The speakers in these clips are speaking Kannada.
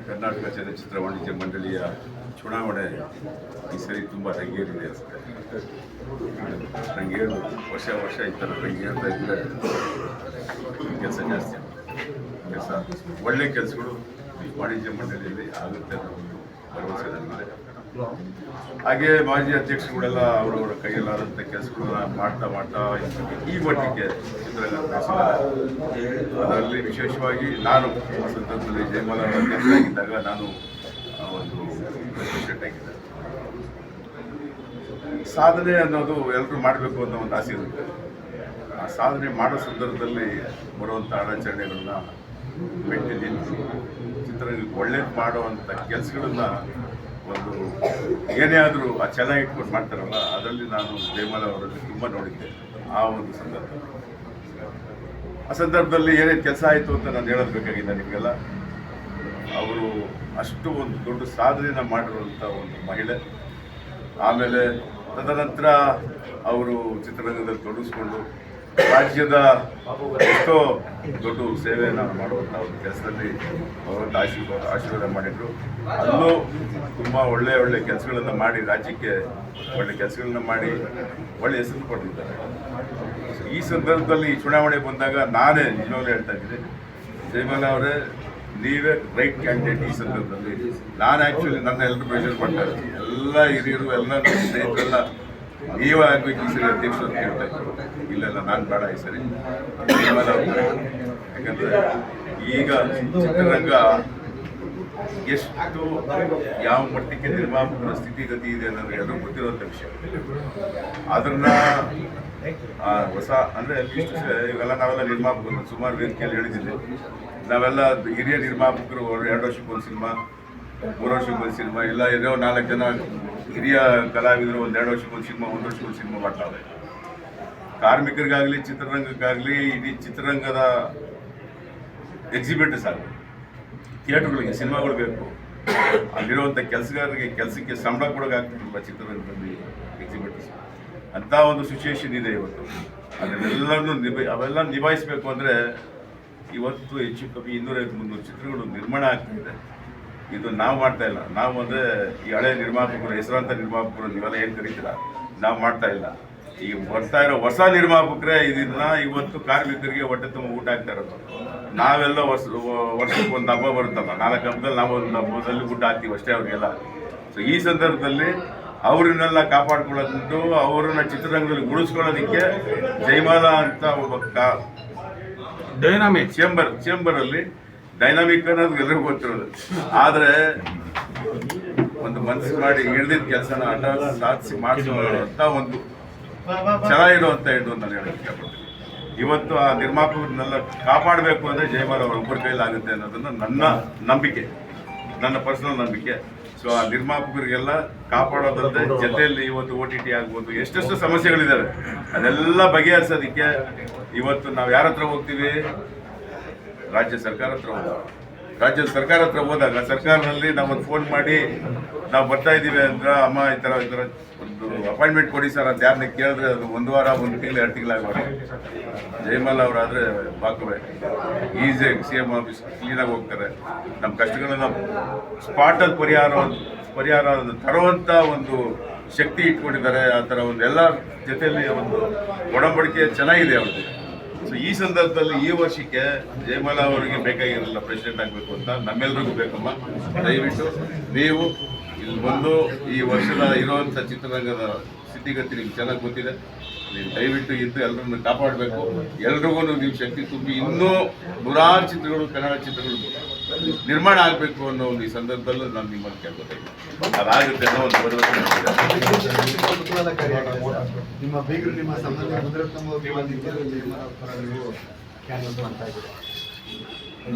ಕರ್ನಾಟಕ ಚಲನಚಿತ್ರ ವಾಣಿಜ್ಯ ಮಂಡಳಿಯ ಚುನಾವಣೆ ಈ ಸರಿ ತುಂಬ ರಂಗೇರಿದೆ ಅನಿಸುತ್ತೆ. ರಂಗೇರು ವರ್ಷ ಈ ಥರ ರಂಗೇರ್ತಾ ಇದ್ದರೆ ಕೆಲಸ ಜಾಸ್ತಿ ಕೆಲಸ ಒಳ್ಳೆ ಕೆಲಸಗಳು ವಾಣಿಜ್ಯ ಮಂಡಳಿಯಲ್ಲಿ ಆಗುತ್ತೆ ಅನ್ನೋ ಒಂದು ಭರವಸೆ ನನಗಿದೆ. ಹಾಗೆ ಮಾಜಿ ಅಧ್ಯಕ್ಷರುಗಳೆಲ್ಲ ಅವರವರ ಕೈಯಲ್ಲಾದಂಥ ಕೆಲಸಗಳನ್ನ ಮಾಡ್ತಾ ಈ ಮಟ್ಟಿಗೆ ಚಿತ್ರರಂಗ ಅದರಲ್ಲಿ ವಿಶೇಷವಾಗಿ ನಾನು ಆ ಸಂದರ್ಭದಲ್ಲಿ ಜಯಮಾಲ ಅಧ್ಯಕ್ಷರಾಗಿದ್ದಾಗ ನಾನು ಒಂದು ಪ್ರೆಸಿಡೆಂಟ್ ಆಗಿದ್ದೆ. ಸಾಧನೆ ಅನ್ನೋದು ಎಲ್ಲರೂ ಮಾಡಬೇಕು ಅನ್ನೋ ಒಂದು ಆಸೆ ಇರುತ್ತೆ. ಆ ಸಾಧನೆ ಮಾಡೋ ಸಂದರ್ಭದಲ್ಲಿ ಬರುವಂಥ ಅಡಚಣೆಗಳನ್ನ ಮೆಟ್ಟಿ ನಿಂತು ಚಿತ್ರರಂಗಕ್ಕೆ ಒಳ್ಳೇದು ಮಾಡುವಂಥ ಕೆಲಸಗಳನ್ನ ಒಂದು ಏನೇ ಆದರೂ ಆ ಛಲ ಇಟ್ಕೊಂಡು ಮಾಡ್ತಾರಲ್ಲ, ಅದರಲ್ಲಿ ನಾನು ಜಯಮಾಲ ಅವರಲ್ಲಿ ತುಂಬ ನೋಡಿದ್ದೆ. ಆ ಒಂದು ಸಂದರ್ಭದಲ್ಲಿ ಏನೇನು ಕೆಲಸ ಆಯಿತು ಅಂತ ನಾನು ಹೇಳೋದು ಬೇಕಾಗಿಲ್ಲ ನಿಮಗೆಲ್ಲ. ಅವರು ಅಷ್ಟು ಒಂದು ದೊಡ್ಡ ಸಾಧನೆಯನ್ನು ಮಾಡಿರುವಂಥ ಒಂದು ಮಹಿಳೆ. ಆಮೇಲೆ ತದನಂತರ ಅವರು ಚಿತ್ರರಂಗದಲ್ಲಿ ತೊಡಗಿಸ್ಕೊಂಡು ರಾಜ್ಯದ ಎಷ್ಟೋ ದೊಡ್ಡ ಸೇವೆಯನ್ನು ಮಾಡುವಂಥ ಒಂದು ಕೆಲಸದಲ್ಲಿ ಅವರನ್ನು ಆಶೀರ್ವಾದ ಮಾಡಿದರು. ಅಲ್ಲೂ ತುಂಬ ಒಳ್ಳೆ ಕೆಲಸಗಳನ್ನು ಮಾಡಿ ರಾಜ್ಯಕ್ಕೆ ಒಳ್ಳೆ ಕೆಲಸಗಳನ್ನ ಮಾಡಿ ಒಳ್ಳೆ ಹೆಸರು ಕೊಟ್ಟಿದ್ದಾರೆ. ಈ ಸಂದರ್ಭದಲ್ಲಿ ಈ ಚುನಾವಣೆ ಬಂದಾಗ ನಾನೇ ನಿಜವಾಗ್ಲೂ ಹೇಳ್ತಾ ಇದ್ದೀನಿ, ಜಯಮಾಲ ಅವರೇ ನೀವೇ ರೈಟ್ ಕ್ಯಾಂಡಿಡೇಟ್. ಈ ಸಂದರ್ಭದಲ್ಲಿ ನಾನು ಆ್ಯಕ್ಚುಲಿ ನನ್ನ ಎಲ್ಲರೂ ಪ್ರೆಷರ್ ಮಾಡ್ತಾರೆ, ಎಲ್ಲ ಹಿರಿಯರು ಎಲ್ಲ ಸ್ನೇಹಿತರೆಲ್ಲ ನೀವೇ ಆಗಬೇಕು ಈ ಸರಿ ಅಧ್ಯಕ್ಷರು ಅಂತ ಹೇಳ್ತಾ ಇದ್ರು. ಇಲ್ಲ ನಾನು ಬೇಡ ಈ ಸರಿ ಜಯಮಾಲ ಅವರು. ಯಾಕಂದರೆ ಈಗ ಚಿತ್ರರಂಗ ಎಷ್ಟು ಯಾವ ಮಟ್ಟಕ್ಕೆ ನಿರ್ಮಾಪಕರ ಸ್ಥಿತಿಗತಿ ಇದೆ ಅನ್ನೋದು ಎಲ್ಲರೂ ಗೊತ್ತಿರುವಂಥ ವಿಷಯ. ಅದನ್ನ ಹೊಸ ಅಂದರೆ ಇವೆಲ್ಲ ನಾವೆಲ್ಲ ನಿರ್ಮಾಪಕರು ಸುಮಾರು ವೇದಿಕೆಯಲ್ಲಿ ಹೇಳಿದ್ದೀವಿ. ನಾವೆಲ್ಲ ಹಿರಿಯ ನಿರ್ಮಾಪಕರು 2 ವರ್ಷಕ್ಕೊಂದು ಸಿನಿಮಾ, 3 ವರ್ಷಕ್ಕೊಂದು ಸಿನಿಮಾ, ಇಲ್ಲ ಇರೋ 4 ಜನ ಹಿರಿಯ ಕಲಾವಿದರು 2 ವರ್ಷಕ್ಕೊಂದು ಸಿನಿಮಾ, 1 ವರ್ಷಕ್ಕೊಂದು ಸಿನಿಮಾ ಮಾಡ್ತಾರೆ. ಕಾರ್ಮಿಕರಿಗಾಗಲಿ ಚಿತ್ರರಂಗಕ್ಕಾಗಲಿ ಇಡೀ ಚಿತ್ರರಂಗದ ಎಕ್ಸಿಬಿಟರ್ಸ್ ಆಗಲಿ, ಥಿಯೇಟರ್ಗಳಿಗೆ ಸಿನಿಮಾಗಳು ಬೇಕು. ಅಲ್ಲಿರುವಂಥ ಕೆಲಸಗಾರರಿಗೆ ಕೆಲಸಕ್ಕೆ ಸಂಬಳ ಕೊಡೋಕ್ಕಾಗ್ತಿಲ್ಲ ಚಿತ್ರರಂಗದಲ್ಲಿ ಎಕ್ಸಿಬಿಟರ್ಸ್. ಅಂಥ ಒಂದು ಸಿಚುವೇಶನ್ ಇದೆ ಇವತ್ತು. ಅದನ್ನೆಲ್ಲರೂ ಅವೆಲ್ಲ ನಿಭಾಯಿಸಬೇಕು ಅಂದರೆ ಇವತ್ತು ಹೆಚ್ಚು ಕಮ್ಮಿ 250-300 ಚಿತ್ರಗಳು ನಿರ್ಮಾಣ ಆಗ್ತಿದೆ. ಇದು ನಾವು ಮಾಡ್ತಾ ಇಲ್ಲ. ನಾವು ಅಂದರೆ ಈ ಹಳೆ ನಿರ್ಮಾಪಕರು, ಹೆಸರಾಂತ ನಿರ್ಮಾಪಕರು ನೀವೆಲ್ಲ ಏನು ಕರೀತೀರ, ನಾವು ಮಾಡ್ತಾ ಇಲ್ಲ. ಈ ಬರ್ತಾ ಇರೋ ಹೊಸ ನಿರ್ಮಾಪಕರೇ ಇದನ್ನ ಇವತ್ತು ಕಾರ್ಮಿಕರಿಗೆ ಹೊಟ್ಟೆ ತುಂಬ ಊಟ ಆಗ್ತಾ ಇರೋದು. ನಾವೆಲ್ಲ ವರ್ಷಕ್ಕೆ ಒಂದು ಹಬ್ಬ ಬರುತ್ತಲ್ಲ, 4 ಹಬ್ಬದಲ್ಲಿ ನಾವು ಒಂದು ಹಬ್ಬದಲ್ಲಿ ಊಟ ಹಾಕ್ತೀವಿ ಅಷ್ಟೇ ಅವ್ರಿಗೆಲ್ಲ. ಸೊ ಈ ಸಂದರ್ಭದಲ್ಲಿ ಅವರನ್ನೆಲ್ಲ ಕಾಪಾಡ್ಕೊಳ್ಳೋದು, ಅವರನ್ನ ಚಿತ್ರರಂಗದಲ್ಲಿ ಉಳಿಸ್ಕೊಳ್ಳೋದಕ್ಕೆ ಜಯಮಾಲ ಅಂತ ಒಬ್ಬ ಡೈನಾಮಿಕ್ ಚೇಂಬರಲ್ಲಿ ಡೈನಾಮಿಕ್ ಅನ್ನೋದು ಎಲ್ಲರಿಗೂ ಗೊತ್ತಿರೋದು. ಆದರೆ ಒಂದು ಮನಸ್ಸು ಮಾಡಿ ಹಿಡಿದಿದ್ದ ಕೆಲಸನ ಸಾಧಿಸಿ ಮಾಡಿಸುವಂಥ ಒಂದು ಛಲ ಇರುವಂಥ ಹೆಣ್ಣು ನಾನು ಹೇಳಕ್ಕೆ ಇಷ್ಟಪಡ್ತೀನಿ. ಇವತ್ತು ಆ ನಿರ್ಮಾಪಕರನ್ನೆಲ್ಲ ಕಾಪಾಡಬೇಕು ಅಂದರೆ ಜಯಮಾಲ ಅವರ ಒಬ್ಬರ ಕೈಲಾಗುತ್ತೆ ಅನ್ನೋದನ್ನು ನನ್ನ ನಂಬಿಕೆ, ನನ್ನ ಪರ್ಸನಲ್ ನಂಬಿಕೆ. ಸೊ ಆ ನಿರ್ಮಾಪಕರಿಗೆಲ್ಲ ಕಾಪಾಡೋದಲ್ಲದೆ ಜೊತೆಯಲ್ಲಿ ಇವತ್ತು OTT ಆಗ್ಬೋದು, ಎಷ್ಟೆಷ್ಟು ಸಮಸ್ಯೆಗಳಿದ್ದಾವೆ ಅದೆಲ್ಲ ಬಗೆಹರಿಸೋದಕ್ಕೆ ಇವತ್ತು ನಾವು ಯಾರ ಹತ್ರ ಹೋಗ್ತೀವಿ? ರಾಜ್ಯ ಸರ್ಕಾರ ಹತ್ರ ಹೋದಾಗ. ರಾಜ್ಯದ ಸರ್ಕಾರ ಹತ್ರ ಹೋದಾಗ ಸರ್ಕಾರದಲ್ಲಿ ನಾವೊಂದು ಫೋನ್ ಮಾಡಿ ನಾವು ಬರ್ತಾ ಇದ್ದೀವಿ ಅಂದ್ರೆ, ಅಮ್ಮ ಈ ಥರ ಒಂದು ಅಪಾಯಿಂಟ್ಮೆಂಟ್ ಕೊಡಿ ಸರ್ ಅಂತ ಯಾರನ್ನ ಕೇಳಿದ್ರೆ ಅದು 1 ವಾರ 1 ತಿಂಗಳು 2 ತಿಂಗಳಾಗಬಾರ್ದು. ಜಯಮಾಲ ಅವರಾದರೆ ಬಾಕವೇ ಈಸಿಯಾಗಿ CM ಆಫೀಸ್ ಕ್ಲೀನಾಗಿ ಹೋಗ್ತಾರೆ. ನಮ್ಮ ಕಷ್ಟಗಳನ್ನ ಸ್ಪಾಟಲ್ಲಿ ಪರಿಹಾರ ತರುವಂಥ ಒಂದು ಶಕ್ತಿ ಇಟ್ಕೊಂಡಿದ್ದಾರೆ. ಆ ಥರ ಒಂದು ಎಲ್ಲ ಜೊತೆಯಲ್ಲಿ ಒಂದು ಒಡಂಬಡಿಕೆ ಚೆನ್ನಾಗಿದೆ ಅವ್ರದ್ದು. ಸೊ ಈ ಸಂದರ್ಭದಲ್ಲಿ ಈ ವರ್ಷಕ್ಕೆ ಜಯಮಾಲ ಅವರಿಗೆ ಬೇಕಾಗಿರಲಿಲ್ಲ ಪ್ರೆಸಿಡೆಂಟ್ ಆಗಬೇಕು ಅಂತ, ನಮ್ಮೆಲ್ಲರಿಗೂ ಬೇಕಮ್ಮ. ದಯವಿಟ್ಟು ನೀವು ಇಲ್ಲಿ ಬಂದು ಈ ವರ್ಷದ ಇರುವಂಥ ಚಿತ್ರರಂಗದ ಸ್ಥಿತಿಗತಿ ನಿಮ್ಗೆ ಚೆನ್ನಾಗಿ ಗೊತ್ತಿದೆ. ನೀವು ದಯವಿಟ್ಟು ಇದ್ದು ಎಲ್ಲರನ್ನು ಕಾಪಾಡಬೇಕು. ಎಲ್ರಿಗೂ ನೀವು ಶಕ್ತಿ ತುಂಬಿ ಇನ್ನೂ 100 ಚಿತ್ರಗಳು, ಕನ್ನಡ ಚಿತ್ರಗಳು ನಿರ್ಮಾಣ ಆಗಬೇಕು ಅನ್ನೋ ಒಂದು ಈ ಸಂದರ್ಭದಲ್ಲೂ ನಾನು ನಿಮ್ಮನ್ನು ಕೇಳ್ಕೊತೀನಿ. ಅದಾಗುತ್ತೆ ಅನ್ನೋ ಒಂದು ಭರವಸೆ.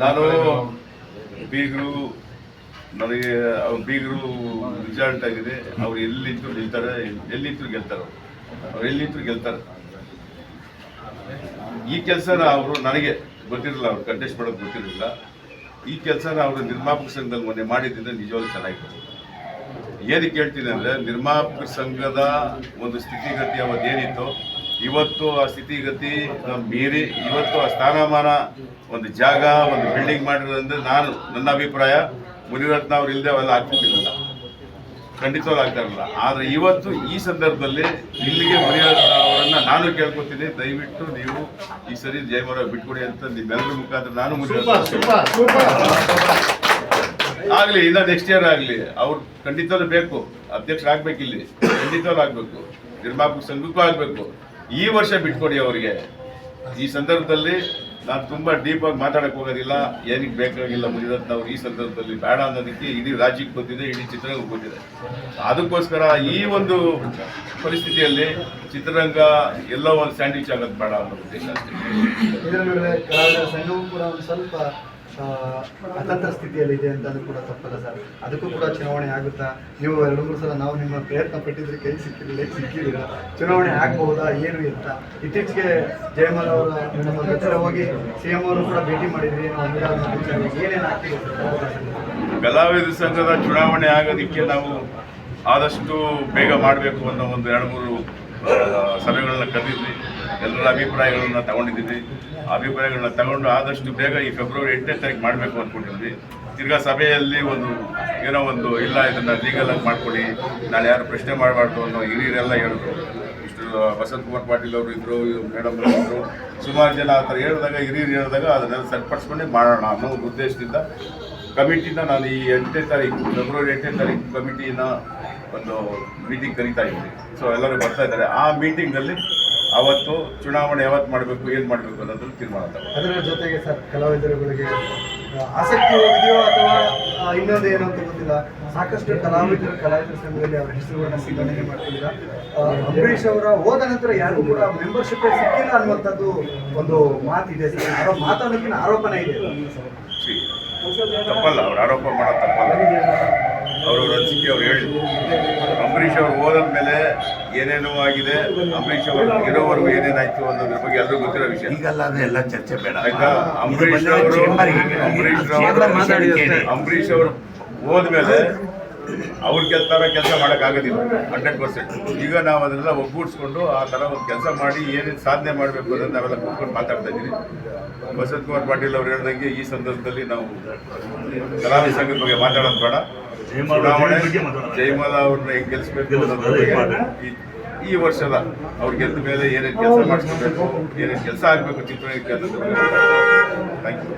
ನಾನು ಬೀಗರು, ನನಗೆ ಅವ್ರ ಬೀಗರು ರಿಸಲ್ಟ್ ಆಗಿದೆ. ಅವ್ರು ಎಲ್ಲಿದ್ರು ಗೆಲ್ತಾರೆ, ಅವ್ರು ಎಲ್ಲಿದ್ರು ಗೆಲ್ತಾರೆ. ಈ ಕೆಲಸನ ಅವರು ನನಗೆ ಗೊತ್ತಿರಲಿಲ್ಲ, ಅವ್ರು ಕಂಟೆಸ್ಟ್ ಮಾಡೋದು ಗೊತ್ತಿರಲಿಲ್ಲ. ಈ ಕೆಲಸನ ಅವರು ನಿರ್ಮಾಪಕ ಸಂಘದಲ್ಲಿ ಮೊನ್ನೆ ಮಾಡಿದ್ರಿಂದ ನಿಜವಾಗ್ಲೂ ಚೆನ್ನಾಗಿತ್ತು. ಏನಕ್ಕೆ ಹೇಳ್ತೀನಿ ಅಂದರೆ, ನಿರ್ಮಾಪಕ ಸಂಘದ ಒಂದು ಸ್ಥಿತಿಗತಿ ಅವತ್ತೇನಿತ್ತು ಇವತ್ತು ಆ ಸ್ಥಿತಿಗತಿ ಮೀರಿ ಇವತ್ತು ಆ ಸ್ಥಾನಮಾನ ಒಂದು ಜಾಗ ಒಂದು ಬಿಲ್ಡಿಂಗ್ ಮಾಡಿರೋದಂದ್ರೆ ನನ್ನ ಅಭಿಪ್ರಾಯ ಮುನಿರತ್ನ ಅವ್ರು ಇಲ್ಲದೆ ಅವೆಲ್ಲ ಆಗ್ತಿರ್ಲಿಲ್ಲ, ಖಂಡಿತವಾಗ್ಲೂ ಆಗ್ತಾ ಇರಲಿಲ್ಲ. ಆದರೆ ಇವತ್ತು ಈ ಸಂದರ್ಭದಲ್ಲಿ ಇಲ್ಲಿಗೆ ಮುನಿರತ್ನ ಅವರನ್ನ ನಾನು ಕೇಳ್ಕೊತೀನಿ, ದಯವಿಟ್ಟು ನೀವು ಈ ಸರಿ ಜಯಮರ ಬಿಟ್ಕೊಡಿ ಅಂತ ನಿಮ್ಮೆಲ್ಲರ ಮುಖಾಂತರ ನಾನು ಆಗಲಿ, ಇನ್ನ ನೆಕ್ಸ್ಟ್ ಇಯರ್ ಆಗಲಿ, ಅವ್ರು ಖಂಡಿತವಾಗ್ಲೂ ಬೇಕು, ಅಧ್ಯಕ್ಷರಾಗಬೇಕು, ಇಲ್ಲಿ ಖಂಡಿತವಾಗ್ಲೂ ಆಗಬೇಕು, ನಿರ್ಮಾಪಕ ಸಂಘಕ್ಕೂ ಆಗಬೇಕು. ಈ ವರ್ಷ ಬಿಟ್ಕೊಡಿ ಅವರಿಗೆ. ಈ ಸಂದರ್ಭದಲ್ಲಿ ನಾನು ತುಂಬ ಡೀಪಾಗಿ ಮಾತಾಡಕ್ಕೆ ಹೋಗೋದಿಲ್ಲ, ಏನಕ್ಕೆ ಬೇಕಾಗಿಲ್ಲ. ಮುನಿರತ್ನ ಅವರು ಈ ಸಂದರ್ಭದಲ್ಲಿ ಬೇಡ ಅನ್ನೋದಕ್ಕೆ ಇಡೀ ರಾಜ್ಯಕ್ಕೆ ಗೊತ್ತಿದೆ, ಇಡೀ ಚಿತ್ರರಂಗ ಗೊತ್ತಿದೆ. ಅದಕ್ಕೋಸ್ಕರ ಈ ಒಂದು ಪರಿಸ್ಥಿತಿಯಲ್ಲಿ ಚಿತ್ರರಂಗ ಎಲ್ಲೋ ಒಂದು ಸ್ಯಾಂಡ್ವಿಚ್ ಆಗೋದು ಬೇಡ ಅನ್ನೋ ಉದ್ದೇಶ ಅಷ್ಟೇ. ಇದರ ನಡುವೆ ಕಲಾವಿದರ ಸಂಘವೂ ಕೂಡ ಒಂದು ಸ್ವಲ್ಪ ಅತಂತ್ರ ಸ್ಥಿತಿಯಲ್ಲಿ ಇದೆ ಅಂತ ಕೂಡ ತಪ್ಪಲ್ಲ ಸರ್. ಅದಕ್ಕೂ ಕೂಡ ಚುನಾವಣೆ ಆಗುತ್ತಾ? ನೀವು 2-3 ಸಲ ನಾವು ನಿಮ್ಮ ಪ್ರಯತ್ನ ಪಟ್ಟಿದ್ರೆ ಕೈ ಸಿಕ್ಕಿಲ್ಲ. ಚುನಾವಣೆ ಆಗಬಹುದಾ ಏನು ಅಂತ ಇತ್ತೀಚೆಗೆ ಜಯಮಾಲ ಅವರ ನಮ್ಮ ಹತ್ತಿರ ಹೋಗಿ CM ಅವರು ಕೂಡ ಭೇಟಿ ಮಾಡಿದ್ರಿ, ಏನೇನು ಆಗ್ತಿದೆ ಕಲಾವಿದರ ಸಂಘದ ಚುನಾವಣೆ ಆಗೋದಕ್ಕೆ ನಾವು ಆದಷ್ಟು ಬೇಗ ಮಾಡಬೇಕು ಅನ್ನೋ ಒಂದು 2-3 ಸಭೆಗಳನ್ನ ಕರೆದಿದ್ವಿ. ಎಲ್ಲರ ಅಭಿಪ್ರಾಯಗಳನ್ನ ತಗೊಂಡಿದ್ದೀವಿ. ಅಭಿಪ್ರಾಯಗಳನ್ನ ತಗೊಂಡು ಆದಷ್ಟು ಬೇಗ ಈ ಫೆಬ್ರವರಿ 8ನೇ ತಾರೀಕು ಮಾಡಬೇಕು ಅಂದ್ಕೊಂಡಿದ್ವಿ. ತಿರ್ಗಾ ಸಭೆಯಲ್ಲಿ ಏನೋ ಒಂದು ಇಲ್ಲ, ಇದನ್ನು ಲೀಗಲ್ ಆಗಿ ಮಾಡ್ಕೊಳ್ಳಿ, ನಾಳೆ ಯಾರು ಪ್ರಶ್ನೆ ಮಾಡಬಾರ್ದು ಅನ್ನೋ ಹಿರಿಯರೆಲ್ಲ ಹೇಳಿದ್ರು. ಇಷ್ಟು ವಸಂತ್ ಕುಮಾರ್ ಪಾಟೀಲ್ ಅವರು ಇದ್ದರು, ಮೇಡಮ್ ಇದ್ದರು, ಸುಮಾರು ಜನ ಆ ಥರ ಹೇಳಿದಾಗ ಹಿರಿಯರು ಹೇಳಿದಾಗ ಅದನ್ನೆಲ್ಲ ಸರಿಪಡಿಸ್ಕೊಂಡೇ ಮಾಡೋಣ ಅನ್ನೋ ಒಂದು ಉದ್ದೇಶದಿಂದ ಕಮಿಟಿನ ನಾನು ಈ 8ನೇ ತಾರೀಕು ಫೆಬ್ರವರಿ 8ನೇ ತಾರೀಕು ಕಮಿಟಿನ ಒಂದು ಮೀಟಿಂಗ್ ಕರೀತಾ ಇದ್ದೀನಿ. ಸೊ ಎಲ್ಲರೂ ಬರ್ತಾ ಇದ್ದಾರೆ. ಆ ಮೀಟಿಂಗಲ್ಲಿ ಅವತ್ತು ಚುನಾವಣೆ ಯಾವತ್ತು ಮಾಡಬೇಕು, ಏನು ಮಾಡಬೇಕು ಅನ್ನೋದನ್ನು ತೀರ್ಮಾನ ತಗೊಂಡು, ಅದರ ಜೊತೆಗೆ ಸರ್ ಕಲಾವಿದರುಗಳಿಗೆ ಆಸಕ್ತಿ ಹೋಗಿದೆಯೋ ಅಥವಾ ಇನ್ನೊಂದು ಏನು ಅಂತ ಗೊತ್ತಿಲ್ಲ, ಸಾಕಷ್ಟು ಕಲಾವಿದರ ಸಂಘದಲ್ಲಿ ಅವರ ಹೆಸರುಗಳನ್ನ ಸಿದ್ಧನೆ ಮಾಡ್ತಿದ್ದೀರಾ. ಅಂಬರೀಷ್ ಅವರ ಹೋದ ನಂತರ ಯಾರಿಗೂ ಕೂಡ ಮೆಂಬರ್ಶಿಪ್ ಸಿಕ್ಕಿಲ್ಲ ಅನ್ನುವಂಥದ್ದು ಒಂದು ಮಾತಿದೆ ಸರ್. ಮಾತಾಡೋದಕ್ಕಿಂತ ಆರೋಪನೇ ಇದೆ. ತಪ್ಪಲ್ಲ, ಅವ್ರು ಆರೋಪ ಮಾಡೋದು ತಪ್ಪಲ್ಲ. ಅವ್ರವ್ರ ಅನಿಸಿಕೆ ಅವ್ರು ಹೇಳಿದ್ರು. ಅಂಬರೀಷ್ ಅವರು ಹೋದ ಮೇಲೆ ಏನೇನೋ ಆಗಿದೆ, ಅಂಬರೀಷ್ ಅವರು ಇರೋವರೆಗೂ ಏನೇನಾಯ್ತು ಅನ್ನೋದ್ರ ಬಗ್ಗೆ ಎಲ್ಲರಿಗೂ ಗೊತ್ತಿರೋ ವಿಷಯ. ಈಗಲ್ಲ ಅದೆಲ್ಲ ಚರ್ಚೆ ಬೇಡ ಆಯ್ತಾ? ಅಂಬರೀಷ್ ಅವರು ಹೋದ್ಮೇಲೆ ಅವ್ರ ಕೆಲಸ ಮಾಡೋಕ್ಕಾಗೋದಿಲ್ಲ 100%. ಈಗ ನಾವು ಅದನ್ನೆಲ್ಲ ಒಗ್ಗೂಡಿಸ್ಕೊಂಡು ಆ ಥರ ಒಂದು ಕೆಲಸ ಮಾಡಿ ಏನೇನು ಸಾಧನೆ ಮಾಡಬೇಕು ಅನ್ನೋದು ನಾವೆಲ್ಲ ಕೂತ್ಕೊಂಡು ಮಾತಾಡ್ತಾ ಇದ್ದೀವಿ. ವಸಂತ್ ಕುಮಾರ್ ಪಾಟೀಲ್ ಅವ್ರು ಹೇಳ್ದಂಗೆ ಈ ಸಂದರ್ಭದಲ್ಲಿ ನಾವು ಕಲಾವಿದ ಸಂಘದ ಬಗ್ಗೆ ಮಾತಾಡೋದು ಬೇಡ. ಚುನಾವಣೆ ಜಯಮಾಲ ಅವ್ರನ್ನ ಹೆಂಗೆ ಗೆಲ್ಲಿಸ್ಬೇಕು ಅನ್ನೋದ್ರ ಈ ವರ್ಷದ ಅವ್ರು ಗೆದ್ದ ಮೇಲೆ ಏನೇನು ಕೆಲಸ ಮಾಡಿಸ್ಬೇಕು, ಏನೇನು ಕೆಲಸ ಆಗಬೇಕು ಚಿತ್ರರಂಗಕ್ಕೆ ಅನ್ನೋದು. Thank you.